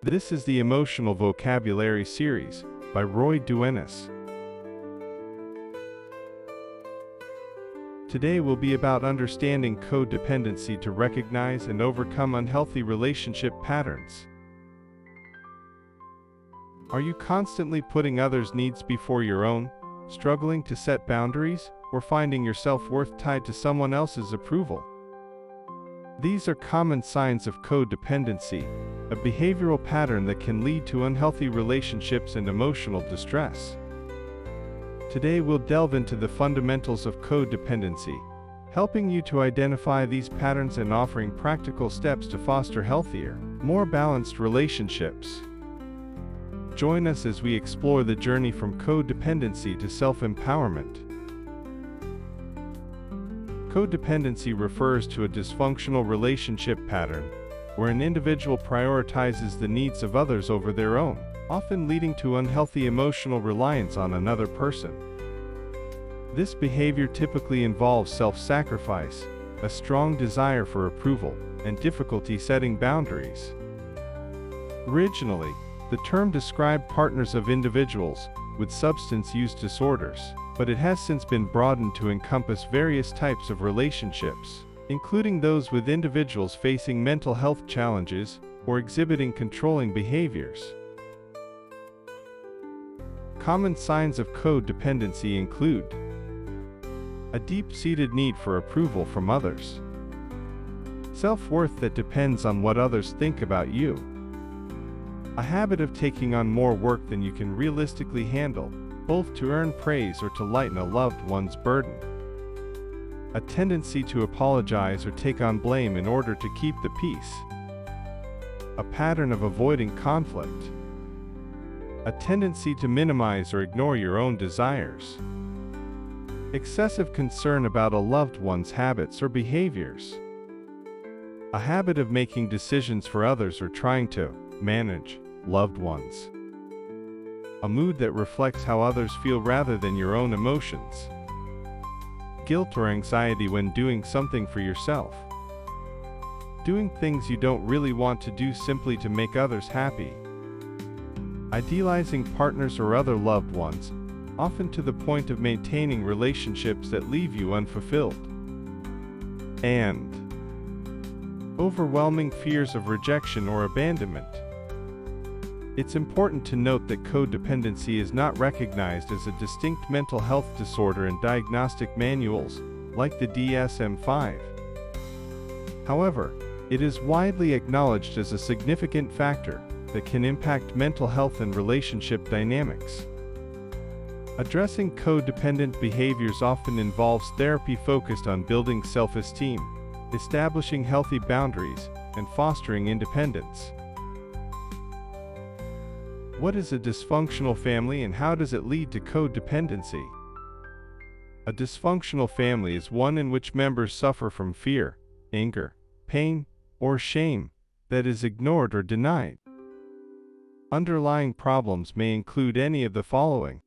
This is the Emotional Vocabulary Series by Roy Duenas. Today will be about understanding codependency to recognize and overcome unhealthy relationship patterns. Are you constantly putting others' needs before your own, struggling to set boundaries, or finding your self-worth tied to someone else's approval? These are common signs of codependency, a behavioral pattern that can lead to unhealthy relationships and emotional distress. Today we'll delve into the fundamentals of codependency, helping you to identify these patterns and offering practical steps to foster healthier, more balanced relationships. Join us as we explore the journey from codependency to self-empowerment. Codependency refers to a dysfunctional relationship pattern, where an individual prioritizes the needs of others over their own, often leading to unhealthy emotional reliance on another person. This behavior typically involves self-sacrifice, a strong desire for approval, and difficulty setting boundaries. Originally, the term described partners of individuals with substance use disorders, but it has since been broadened to encompass various types of relationships, including those with individuals facing mental health challenges or exhibiting controlling behaviors. Common signs of codependency include a deep-seated need for approval from others, self-worth that depends on what others think about you, a habit of taking on more work than you can realistically handle, both to earn praise or to lighten a loved one's burden, a tendency to apologize or take on blame in order to keep the peace, a pattern of avoiding conflict, a tendency to minimize or ignore your own desires, excessive concern about a loved one's habits or behaviors, a habit of making decisions for others or trying to manage loved ones, a mood that reflects how others feel rather than your own emotions, guilt or anxiety when doing something for yourself, doing things you don't really want to do simply to make others happy, idealizing partners or other loved ones, often to the point of maintaining relationships that leave you unfulfilled, and overwhelming fears of rejection or abandonment. It's important to note that codependency is not recognized as a distinct mental health disorder in diagnostic manuals, like the DSM-5. However, it is widely acknowledged as a significant factor that can impact mental health and relationship dynamics. Addressing codependent behaviors often involves therapy focused on building self-esteem, establishing healthy boundaries, and fostering independence. What is a dysfunctional family and how does it lead to codependency? A dysfunctional family is one in which members suffer from fear, anger, pain, or shame that is ignored or denied. Underlying problems may include any of the following: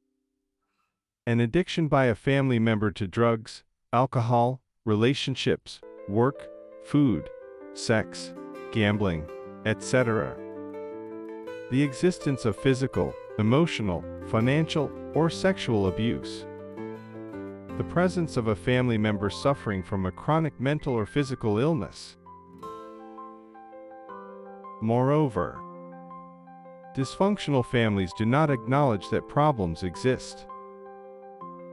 an addiction by a family member to drugs, alcohol, relationships, work, food, sex, gambling, etc. The existence of physical, emotional, financial, or sexual abuse. The presence of a family member suffering from a chronic mental or physical illness. Moreover, dysfunctional families do not acknowledge that problems exist.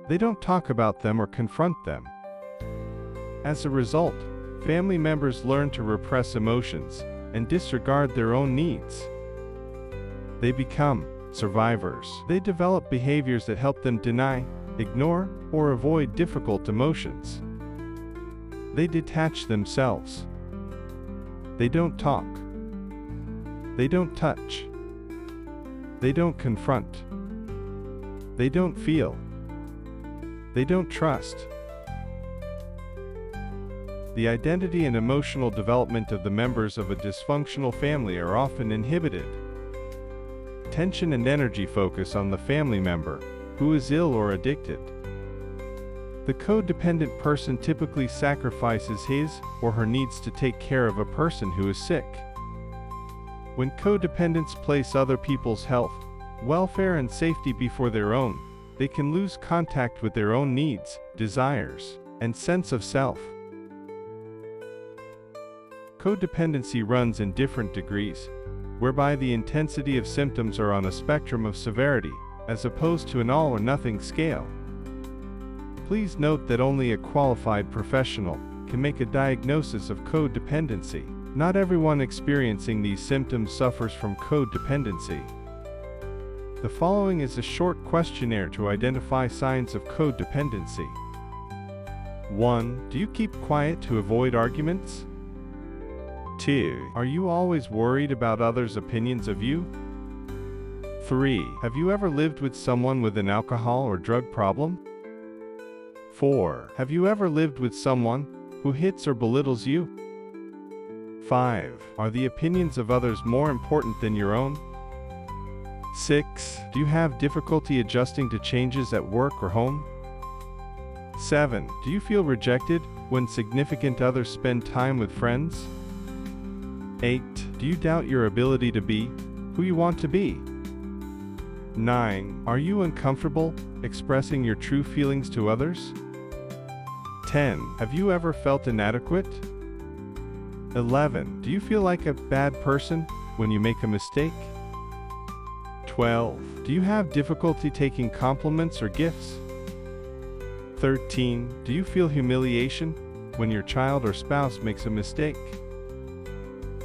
They don't talk about them or confront them. As a result, family members learn to repress emotions and disregard their own needs. They become survivors. They develop behaviors that help them deny, ignore, or avoid difficult emotions. They detach themselves. They don't talk. They don't touch. They don't confront. They don't feel. They don't trust. The identity and emotional development of the members of a dysfunctional family are often inhibited. Tension and energy focus on the family member who is ill or addicted. The codependent person typically sacrifices his or her needs to take care of a person who is sick. When codependents place other people's health, welfare, and safety before their own, they can lose contact with their own needs, desires, and sense of self. Codependency runs in different degrees, whereby the intensity of symptoms are on a spectrum of severity, as opposed to an all-or-nothing scale. Please note that only a qualified professional can make a diagnosis of codependency. Not everyone experiencing these symptoms suffers from codependency. The following is a short questionnaire to identify signs of codependency. 1. Do you keep quiet to avoid arguments? 2. Are you always worried about others' opinions of you? 3. Have you ever lived with someone with an alcohol or drug problem? 4. Have you ever lived with someone who hits or belittles you? 5. Are the opinions of others more important than your own? 6. Do you have difficulty adjusting to changes at work or home? 7. Do you feel rejected when significant others spend time with friends? 8. Do you doubt your ability to be who you want to be? 9. Are you uncomfortable expressing your true feelings to others? 10. Have you ever felt inadequate? 11. Do you feel like a bad person when you make a mistake? 12. Do you have difficulty taking compliments or gifts? 13. Do you feel humiliation when your child or spouse makes a mistake?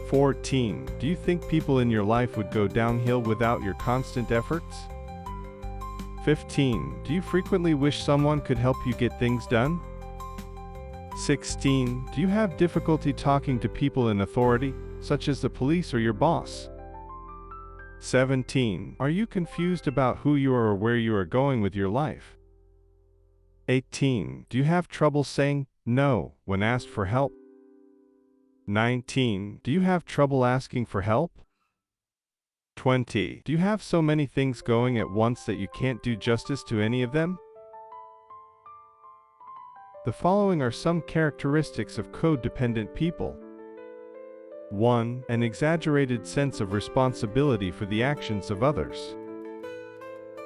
14. Do you think people in your life would go downhill without your constant efforts? 15. Do you frequently wish someone could help you get things done? 16. Do you have difficulty talking to people in authority, such as the police or your boss? 17. Are you confused about who you are or where you are going with your life? 18. Do you have trouble saying no when asked for help? 19. Do you have trouble asking for help? 20. Do you have so many things going at once that you can't do justice to any of them? The following are some characteristics of codependent people. 1. An exaggerated sense of responsibility for the actions of others.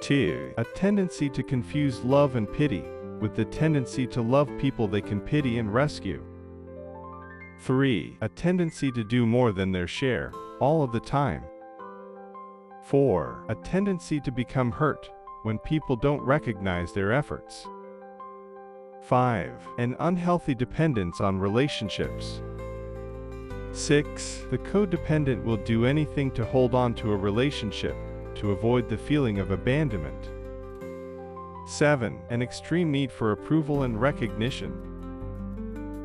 2. A tendency to confuse love and pity with the tendency to love people they can pity and rescue. 3. A tendency to do more than their share, all of the time. 4. A tendency to become hurt when people don't recognize their efforts. 5. An unhealthy dependence on relationships. 6. The codependent will do anything to hold on to a relationship to avoid the feeling of abandonment. 7. An extreme need for approval and recognition.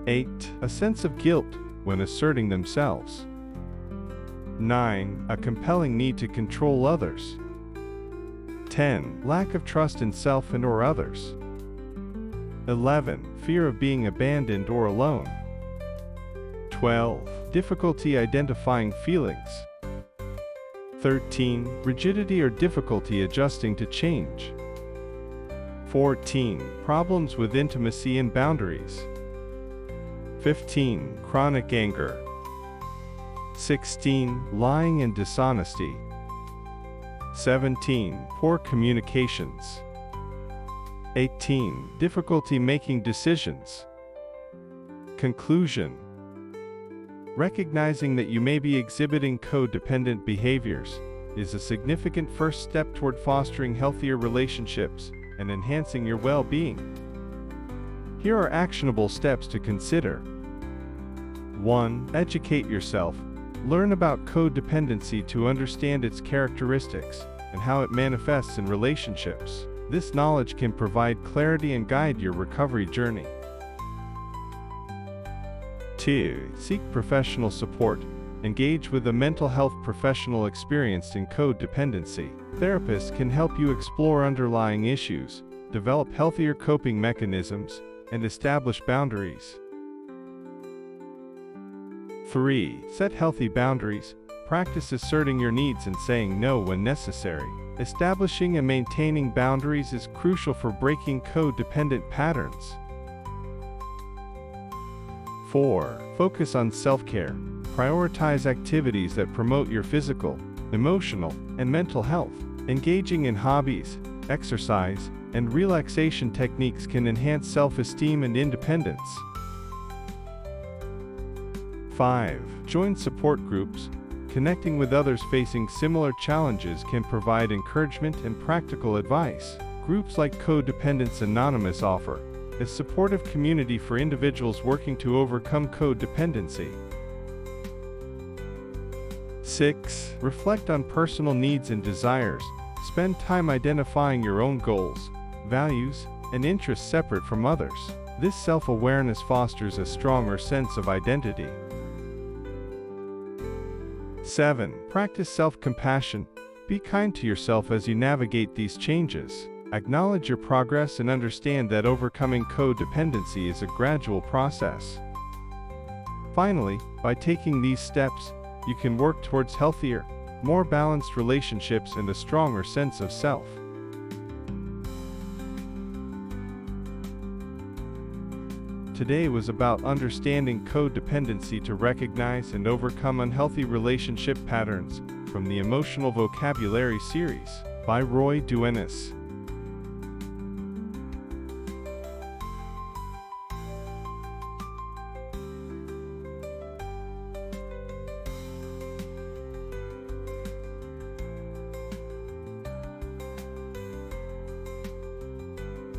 8. A sense of guilt when asserting themselves. 9. A compelling need to control others. 10. Lack of trust in self and or others. 11. Fear of being abandoned or alone. 12. Difficulty identifying feelings. 13. Rigidity or difficulty adjusting to change. 14. Problems with intimacy and boundaries. 15. Chronic anger. 16. Lying and dishonesty. 17. Poor communications. 18. Difficulty making decisions. Conclusion. Recognizing that you may be exhibiting codependent behaviors is a significant first step toward fostering healthier relationships and enhancing your well-being. Here are actionable steps to consider. 1. Educate yourself. Learn about codependency to understand its characteristics and how it manifests in relationships. This knowledge can provide clarity and guide your recovery journey. 2. Seek professional support. Engage with a mental health professional experienced in codependency. Therapists can help you explore underlying issues, develop healthier coping mechanisms, and establish boundaries. 3. Set healthy boundaries. Practice asserting your needs and saying no when necessary. Establishing and maintaining boundaries is crucial for breaking codependent patterns. 4. Focus on self-care. Prioritize activities that promote your physical, emotional, and mental health. Engaging in hobbies, exercise, and relaxation techniques can enhance self-esteem and independence. 5. Join support groups. Connecting with others facing similar challenges can provide encouragement and practical advice. Groups like Codependence Anonymous offer a supportive community for individuals working to overcome codependency. 6. Reflect on personal needs and desires. Spend time identifying your own goals, values, and interests separate from others. This self-awareness fosters a stronger sense of identity. 7. Practice self-compassion. Be kind to yourself as you navigate these changes. Acknowledge your progress and understand that overcoming codependency is a gradual process. Finally, by taking these steps, you can work towards healthier, more balanced relationships and a stronger sense of self. Today was about understanding codependency to recognize and overcome unhealthy relationship patterns from the Emotional Vocabulary series by Roy Duenas.